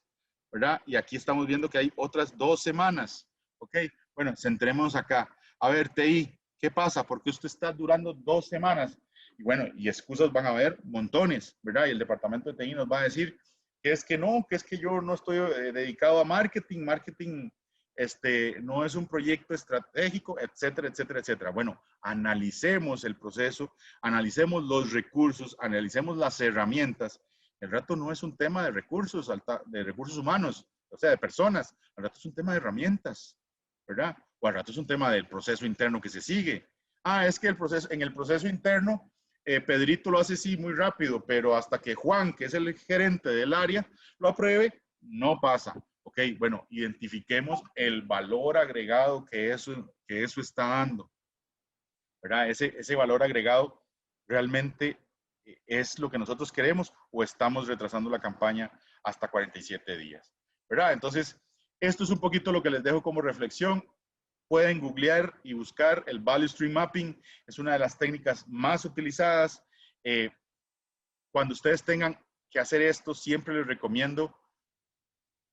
¿verdad? Y aquí estamos viendo que hay otras 2 semanas. Ok, bueno, centrémonos acá. A ver, TI, ¿qué pasa? ¿Por qué usted está durando 2 semanas? Y bueno, y excusas van a haber montones, ¿verdad? Y el departamento de TI nos va a decir que es que no, que es que yo no estoy dedicado a marketing, no es un proyecto estratégico, etcétera, etcétera, etcétera. Bueno, analicemos el proceso, analicemos los recursos, analicemos las herramientas. El rato no es un tema de recursos humanos, o sea, de personas. El rato es un tema de herramientas, ¿verdad? O al rato es un tema del proceso interno que se sigue. Ah, es que en el proceso interno, Pedrito lo hace sí muy rápido, pero hasta que Juan, que es el gerente del área, lo apruebe, no pasa. Ok, bueno, identifiquemos el valor agregado que eso está dando, ¿verdad? Ese valor agregado realmente es lo que nosotros queremos o estamos retrasando la campaña hasta 47 días, ¿verdad? Entonces, esto es un poquito lo que les dejo como reflexión. Pueden googlear y buscar el Value Stream Mapping. Es una de las técnicas más utilizadas. Cuando ustedes tengan que hacer esto, siempre les recomiendo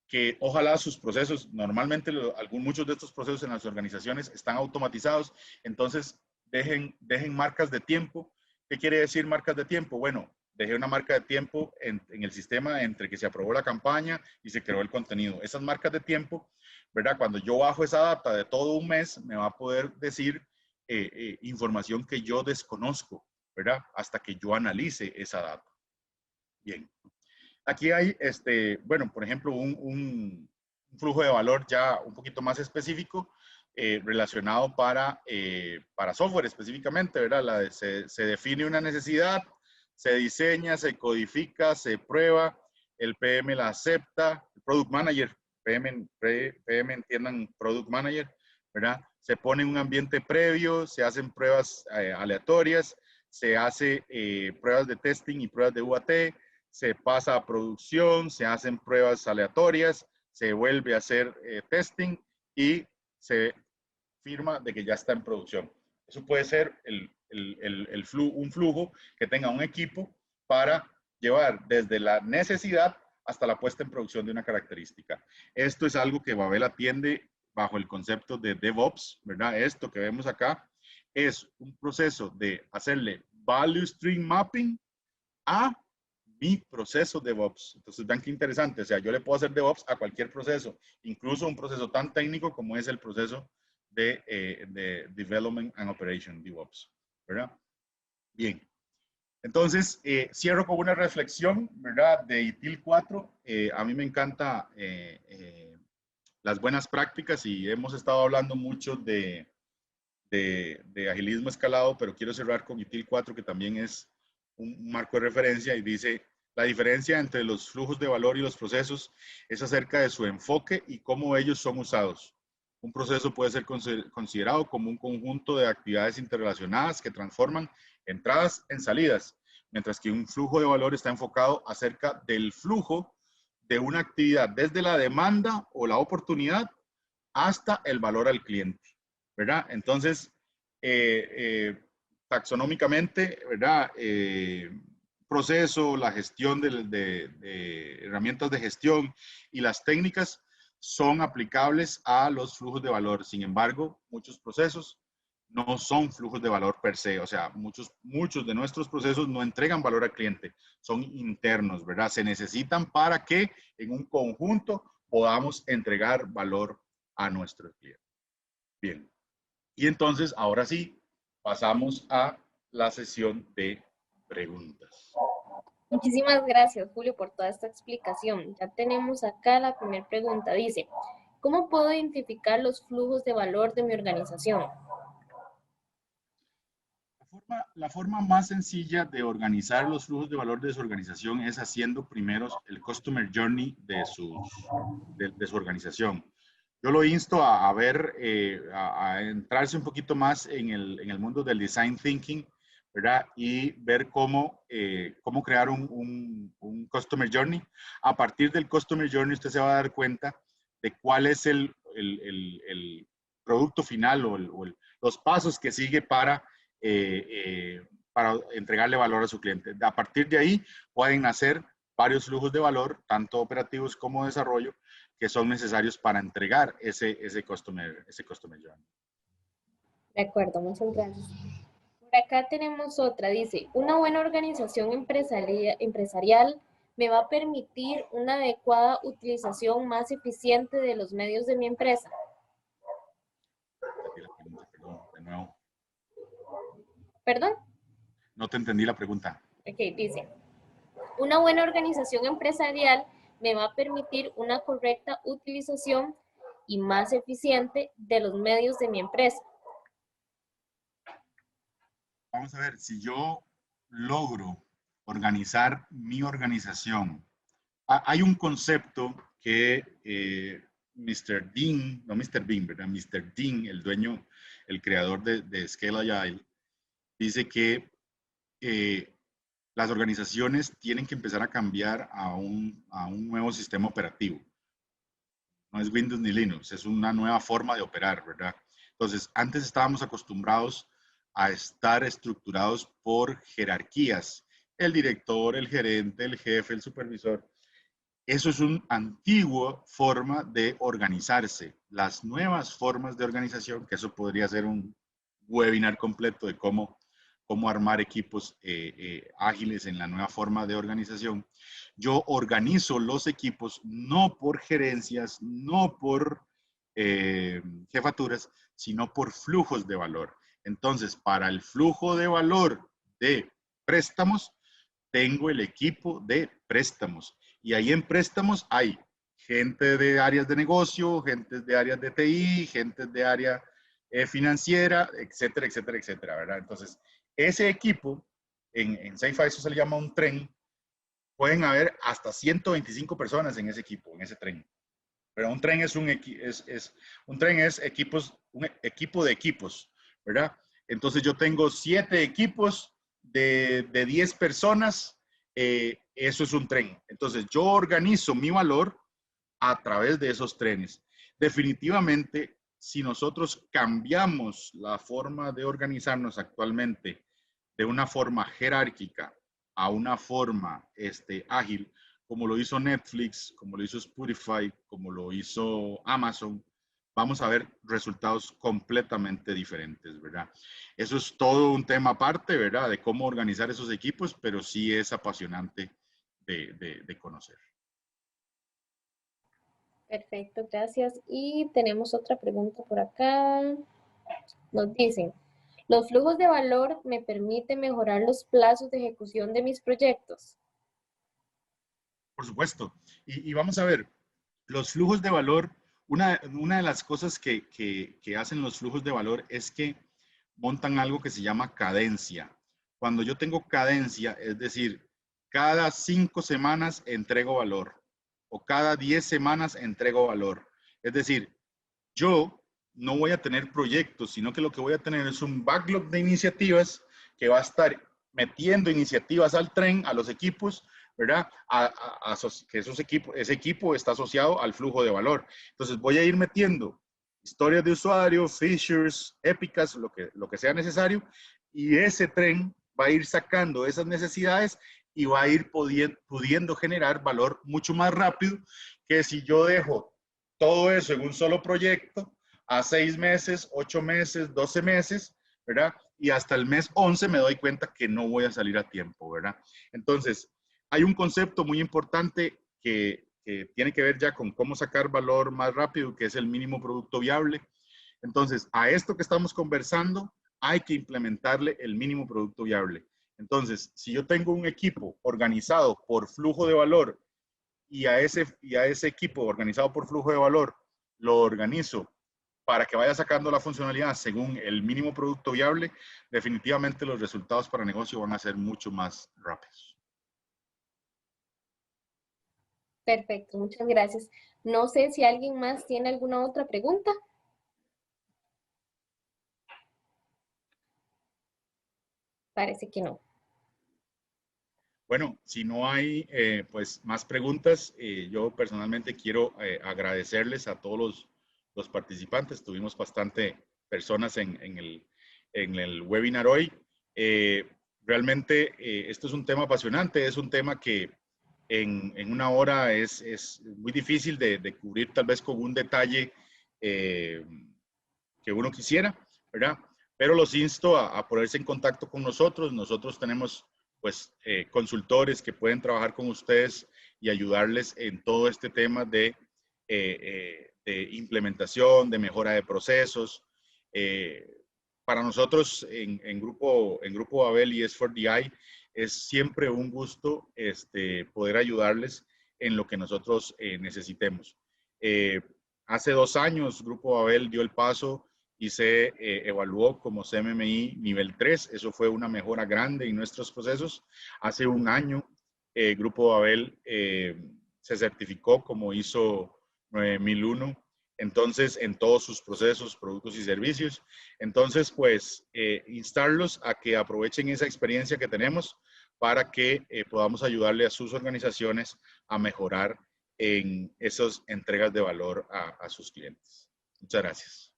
que ojalá sus procesos, normalmente muchos de estos procesos en las organizaciones están automatizados, entonces dejen marcas de tiempo. ¿Qué quiere decir marcas de tiempo? Bueno, dejé una marca de tiempo en el sistema entre que se aprobó la campaña y se creó el contenido. Esas marcas de tiempo, ¿verdad? Cuando yo bajo esa data de todo un mes, me va a poder decir información que yo desconozco, ¿verdad? Hasta que yo analice esa data. Bien. Aquí hay, bueno, por ejemplo, un flujo de valor ya un poquito más específico relacionado para software específicamente, ¿verdad? Se define una necesidad, se diseña, se codifica, se prueba, el PM la acepta, el Product Manager, PM entiendan Product Manager, ¿verdad? Se pone en un ambiente previo, se hacen pruebas aleatorias, se hace pruebas de testing y pruebas de UAT, se pasa a producción, se hacen pruebas aleatorias, se vuelve a hacer testing y se firma de que ya está en producción. Eso puede ser un flujo que tenga un equipo para llevar desde la necesidad hasta la puesta en producción de una característica. Esto es algo que Babel atiende bajo el concepto de DevOps, ¿verdad? Esto que vemos acá es un proceso de hacerle Value Stream Mapping a mi proceso de DevOps. Entonces, vean qué interesante. O sea, yo le puedo hacer DevOps a cualquier proceso, incluso un proceso tan técnico como es el proceso de Development and Operation, DevOps, ¿verdad? Bien. Entonces, cierro con una reflexión, ¿verdad? De ITIL 4. A mí me encanta las buenas prácticas y hemos estado hablando mucho de agilismo escalado, pero quiero cerrar con ITIL 4, que también es un marco de referencia y dice, la diferencia entre los flujos de valor y los procesos es acerca de su enfoque y cómo ellos son usados. Un proceso puede ser considerado como un conjunto de actividades interrelacionadas que transforman entradas en salidas, mientras que un flujo de valor está enfocado acerca del flujo de una actividad desde la demanda o la oportunidad hasta el valor al cliente, ¿verdad? Entonces, taxonómicamente, ¿verdad? Proceso, la gestión de herramientas de gestión y las técnicas son aplicables a los flujos de valor. Sin embargo, muchos procesos no son flujos de valor per se. O sea, muchos de nuestros procesos no entregan valor al cliente, son internos, ¿verdad? Se necesitan para que en un conjunto podamos entregar valor a nuestro cliente. Bien. Y entonces, ahora sí, pasamos a la sesión de preguntas. Muchísimas gracias, Julio, por toda esta explicación. Ya tenemos acá la primera pregunta. Dice, ¿cómo puedo identificar los flujos de valor de mi organización? La forma más sencilla de organizar los flujos de valor de su organización es haciendo primero el Customer Journey de su organización. Yo lo insto a ver, a entrarse un poquito más en el mundo del Design Thinking, ¿verdad? Y ver cómo crear un Customer Journey. A partir del Customer Journey usted se va a dar cuenta de cuál es el producto final los pasos que sigue para entregarle valor a su cliente. A partir de ahí pueden hacer varios flujos de valor, tanto operativos como de desarrollo, que son necesarios para entregar ese customer journey. De acuerdo, muchas gracias. Por acá tenemos otra, dice, una buena organización empresarial me va a permitir una adecuada utilización más eficiente de los medios de mi empresa. Perdón, de nuevo. ¿Perdón? No te entendí la pregunta. Ok, dice, una buena organización empresarial me va a permitir una correcta utilización y más eficiente de los medios de mi empresa. Vamos a ver, si yo logro organizar mi organización, hay un concepto que Mr. Dean, no Mr. Bean, ¿verdad? Mr. Dean, el dueño, el creador de Scale Agile, dice que las organizaciones tienen que empezar a cambiar a un nuevo sistema operativo. No es Windows ni Linux, es una nueva forma de operar, ¿verdad? Entonces, antes estábamos acostumbrados a estar estructurados por jerarquías, el director, el gerente, el jefe, el supervisor. Eso es una antigua forma de organizarse. Las nuevas formas de organización, que eso podría ser un webinar completo de cómo armar equipos ágiles en la nueva forma de organización. Yo organizo los equipos no por gerencias, no por jefaturas, sino por flujos de valor. Entonces, para el flujo de valor de préstamos, tengo el equipo de préstamos. Y ahí en préstamos hay gente de áreas de negocio, gente de áreas de TI, gente de área financiera, etcétera, etcétera, etcétera, ¿verdad? Entonces, ese equipo, en Seifa eso se le llama un tren, pueden haber hasta 125 personas en ese equipo, en ese tren. Pero un tren es un equipo de equipos, ¿verdad? Entonces yo tengo 7 equipos de 10 personas, eso es un tren. Entonces yo organizo mi valor a través de esos trenes. Definitivamente, si nosotros cambiamos la forma de organizarnos actualmente de una forma jerárquica a una forma ágil, como lo hizo Netflix, como lo hizo Spotify, como lo hizo Amazon, vamos a ver resultados completamente diferentes, ¿verdad? Eso es todo un tema aparte, ¿verdad? De cómo organizar esos equipos, pero sí es apasionante de conocer. Perfecto, gracias. Y tenemos otra pregunta por acá. Nos dicen, ¿los flujos de valor me permiten mejorar los plazos de ejecución de mis proyectos? Por supuesto. Y vamos a ver, los flujos de valor, una de las cosas que hacen los flujos de valor es que montan algo que se llama cadencia. Cuando yo tengo cadencia, es decir, cada 5 semanas entrego valor o cada 10 semanas entrego valor. Es decir, yo no voy a tener proyectos, sino que lo que voy a tener es un backlog de iniciativas que va a estar metiendo iniciativas al tren, a los equipos, ¿verdad? Que ese equipo está asociado al flujo de valor. Entonces voy a ir metiendo historias de usuario, features, épicas, lo que sea necesario, y ese tren va a ir sacando esas necesidades y va a ir pudiendo generar valor mucho más rápido que si yo dejo todo eso en un solo proyecto a 6 meses, 8 meses, 12 meses, ¿verdad? Y hasta el mes 11 me doy cuenta que no voy a salir a tiempo, ¿verdad? Entonces, hay un concepto muy importante que tiene que ver ya con cómo sacar valor más rápido, que es el mínimo producto viable. Entonces, a esto que estamos conversando, hay que implementarle el mínimo producto viable. Entonces, si yo tengo un equipo organizado por flujo de valor y a ese equipo organizado por flujo de valor lo organizo para que vaya sacando la funcionalidad según el mínimo producto viable, definitivamente los resultados para negocio van a ser mucho más rápidos. Perfecto, muchas gracias. No sé si alguien más tiene alguna otra pregunta. Parece que no. Bueno, si no hay pues más preguntas, yo personalmente quiero agradecerles a todos los participantes. Tuvimos bastante personas en el webinar hoy. Realmente esto es un tema apasionante, es un tema que en una hora es muy difícil de cubrir tal vez con un detalle que uno quisiera, ¿verdad? Pero los insto a ponerse en contacto con nosotros. Nosotros tenemos pues consultores que pueden trabajar con ustedes y ayudarles en todo este tema de implementación, de mejora de procesos. Para nosotros en Grupo Babel y S4DI es siempre un gusto poder ayudarles en lo que nosotros necesitemos. Hace 2 años Grupo Babel dio el paso y se evaluó como CMMI nivel 3. Eso fue una mejora grande en nuestros procesos. Hace 1 año Grupo Babel se certificó como ISO 9001. Entonces, en todos sus procesos, productos y servicios. Entonces, pues, instarlos a que aprovechen esa experiencia que tenemos para que podamos ayudarle a sus organizaciones a mejorar en esas entregas de valor a sus clientes. Muchas gracias.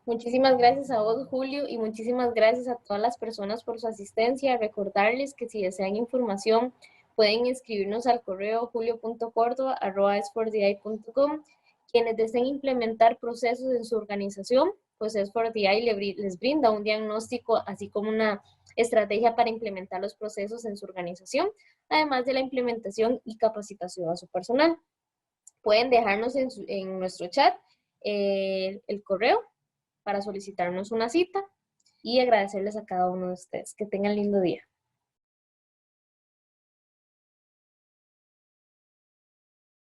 Muchísimas gracias a vos, Julio, y muchísimas gracias a todas las personas por su asistencia. Recordarles que si desean información, pueden escribirnos al correo julio.cordoba@s4di.com. Quienes deseen implementar procesos en su organización, pues S4DI les brinda un diagnóstico, así como una estrategia para implementar los procesos en su organización, además de la implementación y capacitación a su personal. Pueden dejarnos en nuestro chat el correo para solicitarnos una cita y agradecerles a cada uno de ustedes. Que tengan lindo día.